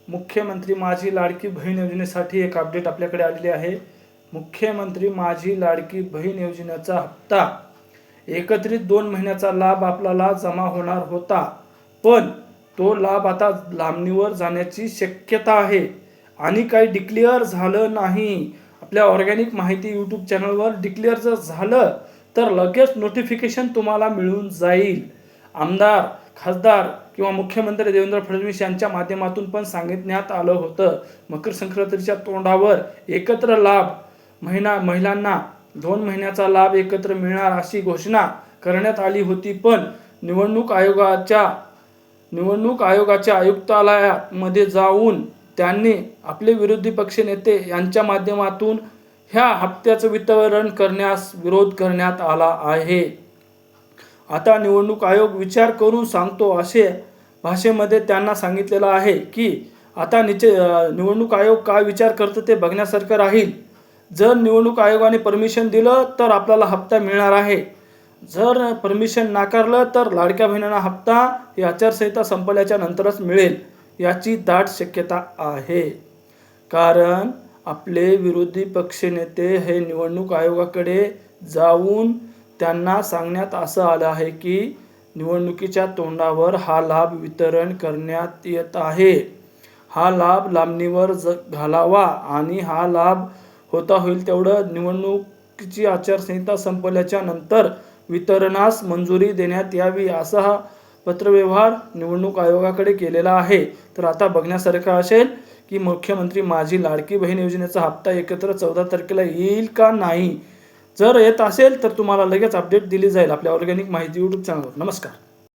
मुख्यमंत्री माझी लाडकी बहीण योजनेसाठी एक अपडेट आपल्याकडे आलेली आहे। मुख्यमंत्री माझी लाडकी बहीण योजनेचा हप्ता एकत्रित 2 महिन्याचा लाभ आपल्याला जमा होणार होता, पण तो लाभ आता लांबणीवर जाण्याची शक्यता आहे आणि काही डिक्लेअर झालं नाही। आपल्या ऑर्गॅनिक माहिती यूट्यूब चॅनलवर डिक्लेअर जर झालं तर लगेच नोटिफिकेशन तुम्हाला मिळून जाईल। आमदार, खासदार किंवा मुख्यमंत्री देवेंद्र फडणवीस यांच्या माध्यमातून पण सांगण्यात आलं होतं, मकर संक्रांतीच्या तोंडावर एकत्र लाभ महिलांना 2 महिन्याचा लाभ एकत्र मिळणार अशी घोषणा करण्यात आली होती। पण निवडणूक आयोगाच्या आयुक्तालयामध्ये जाऊन त्यांनी आपले विरोधी पक्षनेते यांच्या माध्यमातून ह्या हप्त्याचं वितरण करण्यास विरोध करण्यात आला आहे। आता निवडणूक आयोग विचार करून सांगतो असे भाषेमध्ये त्यांना सांगितलेलं आहे की आता निवडणूक आयोग काय विचार करतो ते बघण्यासारखं राहील। जर निवडणूक आयोगाने परमिशन दिलं तर आपल्याला हप्ता मिळणार आहे, जर परमिशन नाकारलं तर लाडक्या बहिणींना हप्ता ही आचारसंहिता संपल्याच्या नंतरच मिळेल याची दाट शक्यता आहे। कारण आपले विरोधी पक्षनेते हे निवडणूक आयोगाकडे जाऊन त्यांना सांगण्यात असं आलं आहे की निवडणुकीच्या तोंडावर हा लाभ वितरण करण्यात येत आहे, हा लाभ लांबणीवर घालावा आणि हा लाभ होता होईल तेवढं निवडणुकीची आचारसंहिता संपल्याच्या नंतर वितरणास मंजुरी देण्यात यावी असा हा पत्रव्यवहार निवडणूक आयोगाकडे केलेला आहे। तर आता बघण्यासारखं असेल की मुख्यमंत्री माझी लाडकी बहीण योजनेचा हप्ता एकत्र 14 तारखेला येईल का नाही। जर येत असेल तर तुम्हाला लगेच अपडेट दिली जाईल आपल्या ऑर्गॅनिक माहिती यूट्यूब चॅनलवर। नमस्कार।